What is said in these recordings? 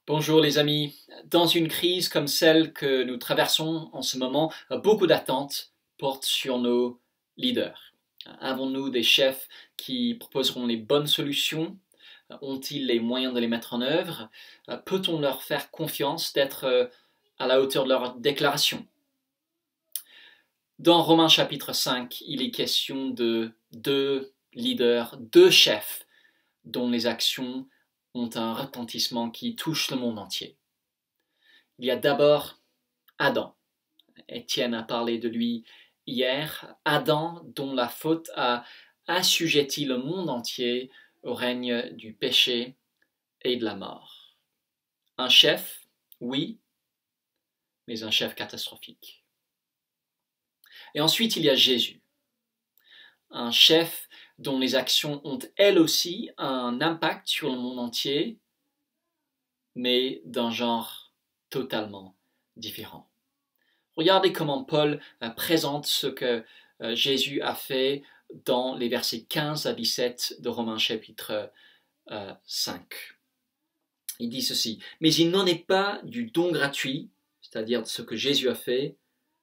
Bonjour les amis. Dans une crise comme celle que nous traversons en ce moment, beaucoup d'attentes portent sur nos leaders. Avons-nous des chefs qui proposeront les bonnes solutions? Ont-ils les moyens de les mettre en œuvre? Peut-on leur faire confiance d'être à la hauteur de leurs déclarations? Dans Romains chapitre 5, il est question de deux leaders, deux chefs dont les actions ont un retentissement qui touche le monde entier. Il y a d'abord Adam. Étienne a parlé de lui hier. Adam dont la faute a assujetti le monde entier au règne du péché et de la mort. Un chef, oui, mais un chef catastrophique. Et ensuite, il y a Jésus. Un chef dont les actions ont elles aussi un impact sur le monde entier, mais d'un genre totalement différent. Regardez comment Paul présente ce que Jésus a fait dans les versets 15 à 17 de Romains chapitre 5. Il dit ceci: « Mais il n'en est pas du don gratuit, c'est-à-dire de ce que Jésus a fait,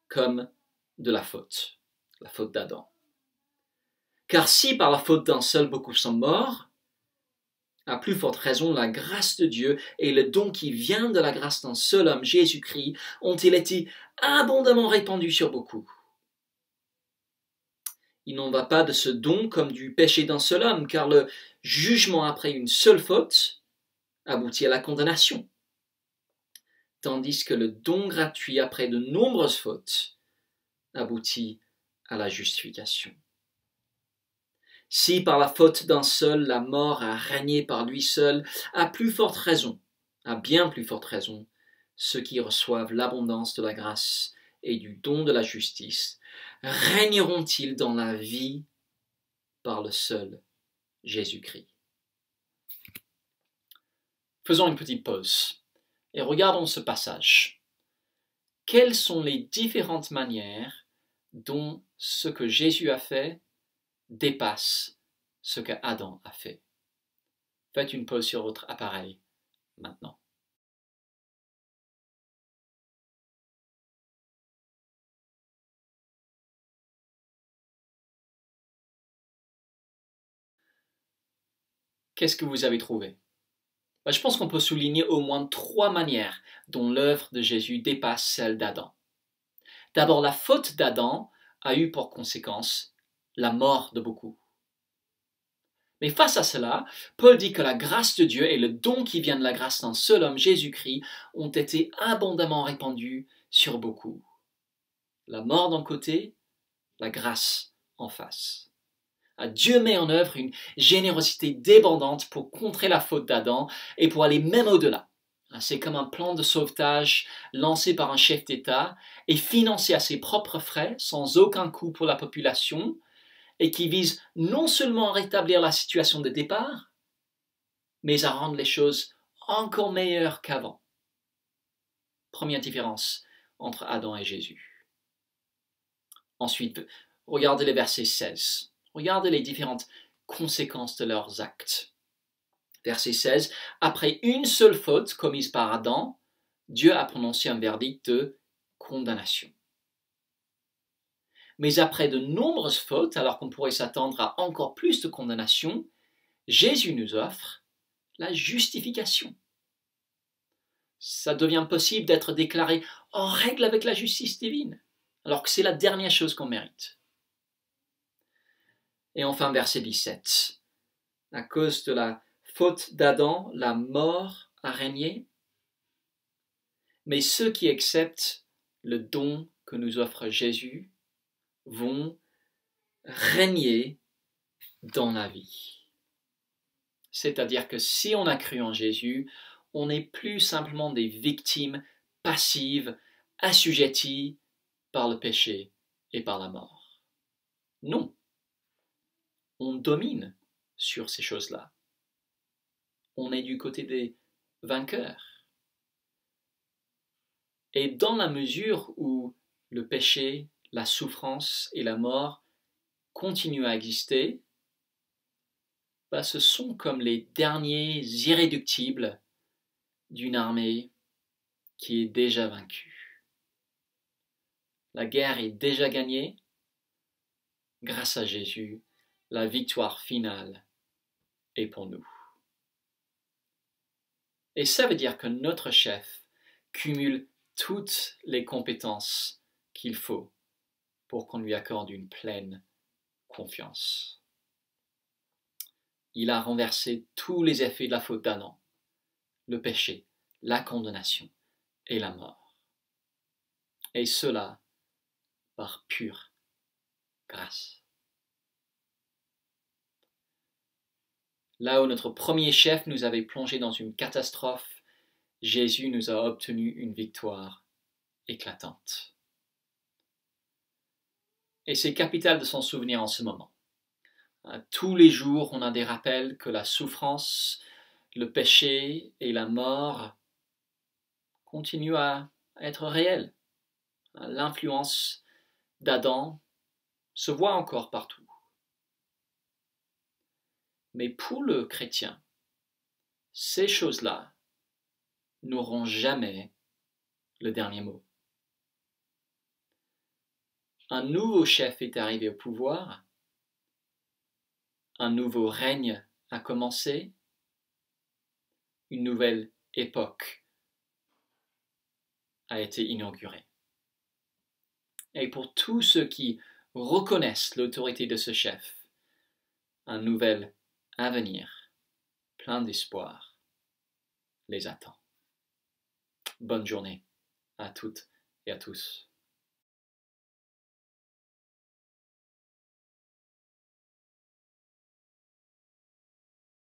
comme de la faute d'Adam. Car si par la faute d'un seul beaucoup sont morts, à plus forte raison la grâce de Dieu et le don qui vient de la grâce d'un seul homme, Jésus-Christ, ont-ils été abondamment répandus sur beaucoup. Il n'en va pas de ce don comme du péché d'un seul homme, car le jugement après une seule faute aboutit à la condamnation, tandis que le don gratuit après de nombreuses fautes aboutit à la justification. Si par la faute d'un seul la mort a régné par lui seul, à bien plus forte raison, ceux qui reçoivent l'abondance de la grâce et du don de la justice régneront-ils dans la vie par le seul Jésus-Christ. Faisons une petite pause et regardons ce passage. Quelles sont les différentes manières dont ce que Jésus a fait dépasse ce que Adam a fait? Faites une pause sur votre appareil maintenant. Qu'est-ce que vous avez trouvé? Je pense qu'on peut souligner au moins 3 manières dont l'œuvre de Jésus dépasse celle d'Adam. D'abord, la faute d'Adam a eu pour conséquence la mort de beaucoup. Mais face à cela, Paul dit que la grâce de Dieu et le don qui vient de la grâce d'un seul homme, Jésus-Christ, ont été abondamment répandus sur beaucoup. La mort d'un côté, la grâce en face. Dieu met en œuvre une générosité débordante pour contrer la faute d'Adam et pour aller même au-delà. C'est comme un plan de sauvetage lancé par un chef d'État et financé à ses propres frais, sans aucun coût pour la population, et qui vise non seulement à rétablir la situation de départ, mais à rendre les choses encore meilleures qu'avant. Première différence entre Adam et Jésus. Ensuite, regardez les versets 16. Regardez les différentes conséquences de leurs actes. Verset 16. Après une seule faute commise par Adam, Dieu a prononcé un verdict de condamnation. Mais après de nombreuses fautes, alors qu'on pourrait s'attendre à encore plus de condamnation, Jésus nous offre la justification. Ça devient possible d'être déclaré en règle avec la justice divine, alors que c'est la dernière chose qu'on mérite. Et enfin, verset 17. À cause de la faute d'Adam, la mort a régné, mais ceux qui acceptent le don que nous offre Jésus vont régner dans la vie. C'est-à-dire que si on a cru en Jésus, on n'est plus simplement des victimes passives, assujetties par le péché et par la mort. Non, on domine sur ces choses-là. On est du côté des vainqueurs. Et dans la mesure où le péché, la souffrance et la mort continuent à exister, ce sont comme les derniers irréductibles d'une armée qui est déjà vaincue. La guerre est déjà gagnée. Grâce à Jésus, la victoire finale est pour nous. Et ça veut dire que notre chef cumule toutes les compétences qu'il faut pour qu'on lui accorde une pleine confiance. Il a renversé tous les effets de la faute d'Adam, le péché, la condamnation et la mort. Et cela par pure grâce. Là où notre premier chef nous avait plongé dans une catastrophe, Jésus nous a obtenu une victoire éclatante. Et c'est capital de s'en souvenir en ce moment. Tous les jours, on a des rappels que la souffrance, le péché et la mort continuent à être réels. L'influence d'Adam se voit encore partout. Mais pour le chrétien, ces choses-là n'auront jamais le dernier mot. Un nouveau chef est arrivé au pouvoir, un nouveau règne a commencé, une nouvelle époque a été inaugurée. Et pour tous ceux qui reconnaissent l'autorité de ce chef, un nouvel avenir plein d'espoir les attend. Bonne journée à toutes et à tous.